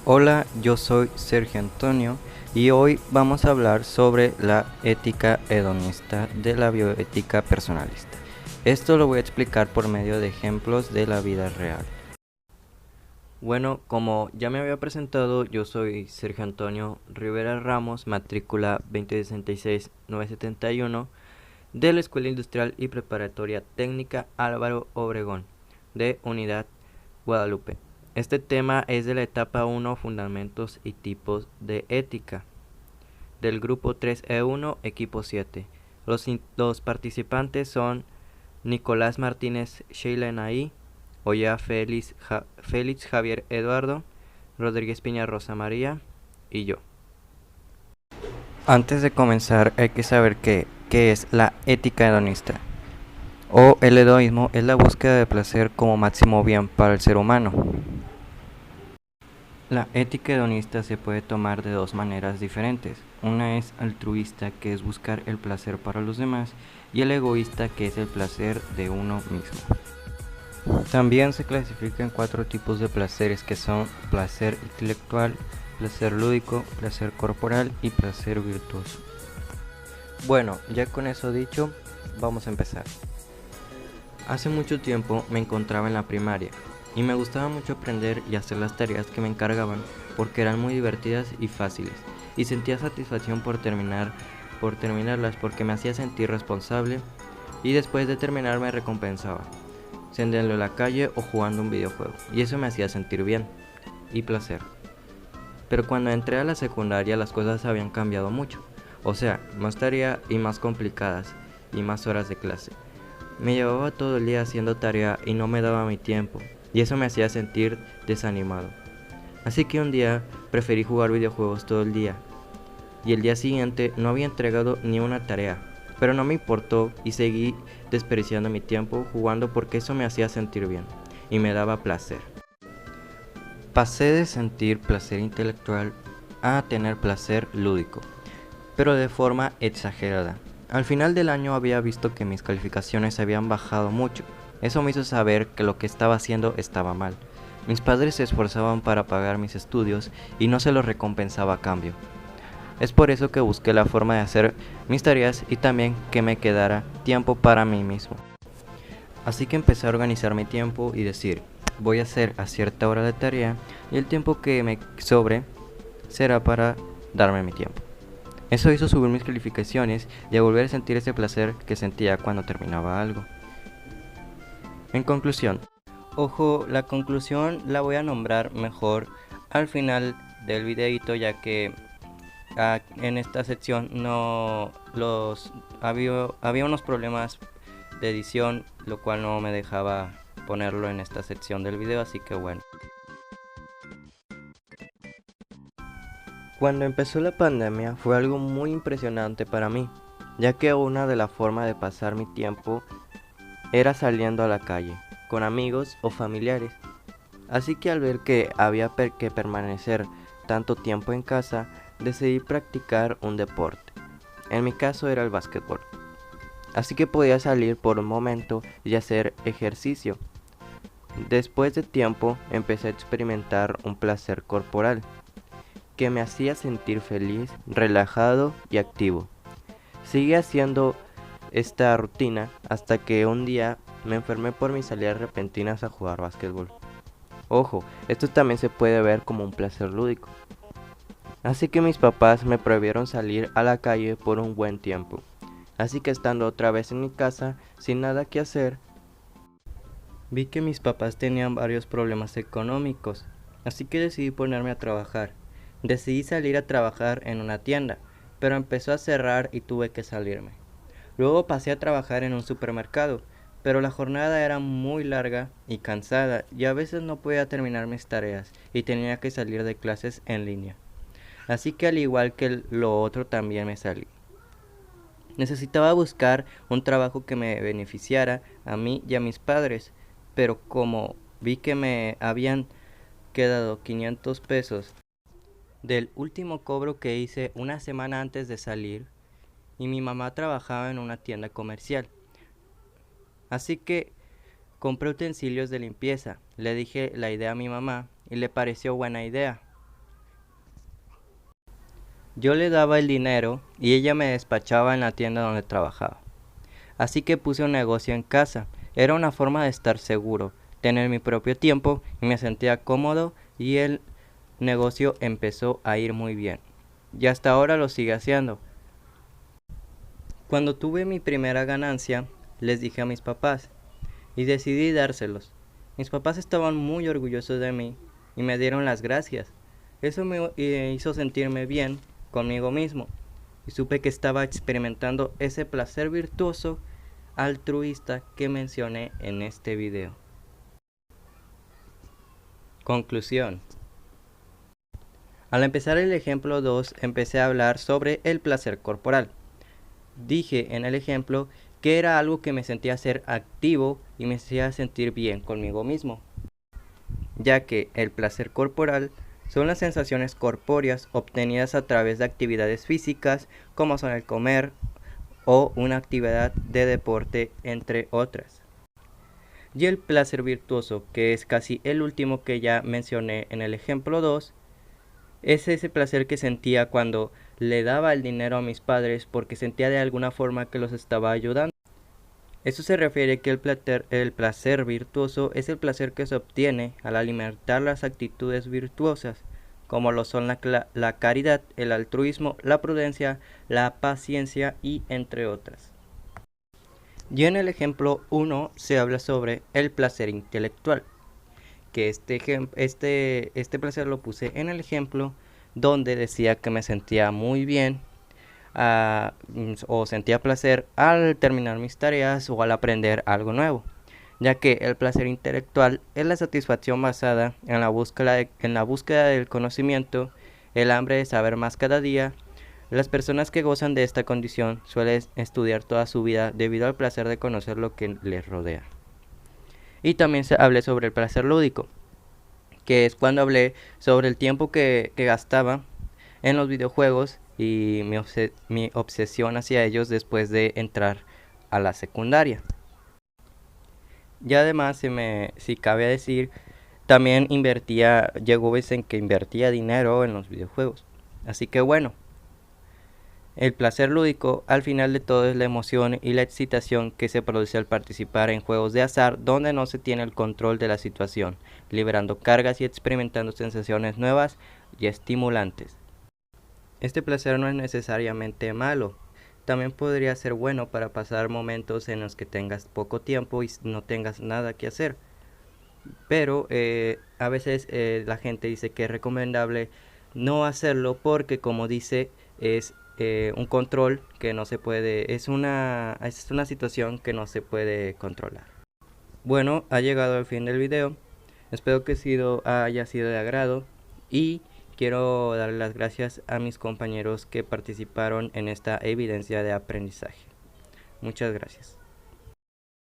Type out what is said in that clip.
Hola, yo soy Sergio Antonio y hoy vamos a hablar sobre la ética hedonista de la bioética personalista. Esto lo voy a explicar por medio de ejemplos de la vida real. Bueno, como ya me había presentado, yo soy Sergio Antonio Rivera Ramos, matrícula 2066971 de la Escuela Industrial y Preparatoria Técnica Álvaro Obregón, de Unidad Guadalupe. Este tema es de la etapa 1, Fundamentos y Tipos de Ética, del grupo 3E1, equipo 7. Los participantes son Nicolás Martínez Sheila Enaí, Oya Félix Javier Eduardo, Rodríguez Piña Rosa María y yo. Antes de comenzar hay que saber qué es la ética hedonista. O el hedonismo es la búsqueda de placer como máximo bien para el ser humano. La ética hedonista se puede tomar de dos maneras diferentes. Una es altruista, que es buscar el placer para los demás, y el egoísta, que es el placer de uno mismo. También se clasifican cuatro tipos de placeres, que son placer intelectual, placer lúdico, placer corporal y placer virtuoso. Bueno, ya con eso dicho, vamos a empezar. Hace mucho tiempo me encontraba en la primaria y me gustaba mucho aprender y hacer las tareas que me encargaban porque eran muy divertidas y fáciles, y sentía satisfacción por terminarlas porque me hacía sentir responsable, y después de terminar me recompensaba, sentándolo en la calle o jugando un videojuego, y eso me hacía sentir bien y placer. Pero cuando entré a la secundaria las cosas habían cambiado mucho, o sea, más tarea y más complicadas y más horas de clase. Me llevaba todo el día haciendo tarea y no me daba mi tiempo, y eso me hacía sentir desanimado. Así que un día preferí jugar videojuegos todo el día, y el día siguiente no había entregado ni una tarea, pero no me importó y seguí desperdiciando mi tiempo jugando porque eso me hacía sentir bien y me daba placer. Pasé de sentir placer intelectual a tener placer lúdico, pero de forma exagerada. Al final del año había visto que mis calificaciones habían bajado mucho. Eso me hizo saber que lo que estaba haciendo estaba mal. Mis padres se esforzaban para pagar mis estudios y no se los recompensaba a cambio. Es por eso que busqué la forma de hacer mis tareas y también que me quedara tiempo para mí mismo. Así que empecé a organizar mi tiempo y decir, voy a hacer a cierta hora de tarea y el tiempo que me sobre será para darme mi tiempo. Eso hizo subir mis calificaciones y a volver a sentir ese placer que sentía cuando terminaba algo. En conclusión, ojo, la conclusión la voy a nombrar mejor al final del videito, ya que en esta sección no los había unos problemas de edición, lo cual no me dejaba ponerlo en esta sección del video, así que bueno. Cuando empezó la pandemia fue algo muy impresionante para mí, ya que una de las formas de pasar mi tiempo era saliendo a la calle, con amigos o familiares. Así que al ver que había que permanecer tanto tiempo en casa, decidí practicar un deporte. En mi caso era el básquetbol. Así que podía salir por un momento y hacer ejercicio. Después de tiempo empecé a experimentar un placer corporal que me hacía sentir feliz, relajado y activo. Seguí haciendo esta rutina hasta que un día me enfermé por mis salidas repentinas a jugar básquetbol. Ojo, esto también se puede ver como un placer lúdico. Así que mis papás me prohibieron salir a la calle por un buen tiempo. Así que estando otra vez en mi casa, sin nada que hacer, vi que mis papás tenían varios problemas económicos. Así que decidí ponerme a trabajar. Decidí salir a trabajar en una tienda, pero empezó a cerrar y tuve que salirme. Luego pasé a trabajar en un supermercado, pero la jornada era muy larga y cansada y a veces no podía terminar mis tareas y tenía que salir de clases en línea. Así que al igual que lo otro también me salí. Necesitaba buscar un trabajo que me beneficiara a mí y a mis padres, pero como vi que me habían quedado 500 pesos del último cobro que hice una semana antes de salir, y mi mamá trabajaba en una tienda comercial. Así que compré utensilios de limpieza, le dije la idea a mi mamá y le pareció buena idea. Yo le daba el dinero y ella me despachaba en la tienda donde trabajaba. Así que puse un negocio en casa. Era una forma de estar seguro, tener mi propio tiempo y me sentía cómodo y el negocio empezó a ir muy bien. Y hasta ahora lo sigue haciendo. Cuando tuve mi primera ganancia, les dije a mis papás y decidí dárselos. Mis papás estaban muy orgullosos de mí y me dieron las gracias. Eso me hizo sentirme bien conmigo mismo y supe que estaba experimentando ese placer virtuoso altruista que mencioné en este video. Conclusión. Al empezar el ejemplo 2, empecé a hablar sobre el placer corporal. Dije en el ejemplo que era algo que me sentía ser activo y me hacía sentir bien conmigo mismo, ya que el placer corporal son las sensaciones corpóreas obtenidas a través de actividades físicas como son el comer o una actividad de deporte, entre otras. Y el placer virtuoso, que es casi el último que ya mencioné en el ejemplo 2, es ese placer que sentía cuando le daba el dinero a mis padres porque sentía de alguna forma que los estaba ayudando. Eso se refiere que el placer virtuoso es el placer que se obtiene al alimentar las actitudes virtuosas, como lo son la caridad, el altruismo, la prudencia, la paciencia y entre otras. Y en el ejemplo 1 se habla sobre el placer intelectual, que este placer lo puse en el ejemplo donde decía que me sentía muy bien o sentía placer al terminar mis tareas o al aprender algo nuevo, ya que el placer intelectual es la satisfacción basada en la búsqueda del conocimiento, el hambre de saber más cada día. Las personas que gozan de esta condición suelen estudiar toda su vida debido al placer de conocer lo que les rodea. Y también se hablé sobre el placer lúdico, que es cuando hablé sobre el tiempo que gastaba en los videojuegos y mi obsesión hacia ellos después de entrar a la secundaria. Y además, si cabe decir, también llegó veces en que invertía dinero en los videojuegos. Así que bueno, el placer lúdico al final de todo es la emoción y la excitación que se produce al participar en juegos de azar donde no se tiene el control de la situación, liberando cargas y experimentando sensaciones nuevas y estimulantes. Este placer no es necesariamente malo, también podría ser bueno para pasar momentos en los que tengas poco tiempo y no tengas nada que hacer. Pero a veces la gente dice que es recomendable no hacerlo porque, como dice, es un control que no se puede, es una situación que no se puede controlar. Bueno, ha llegado el fin del video. Espero que haya sido de agrado y quiero darle las gracias a mis compañeros que participaron en esta evidencia de aprendizaje. Muchas gracias.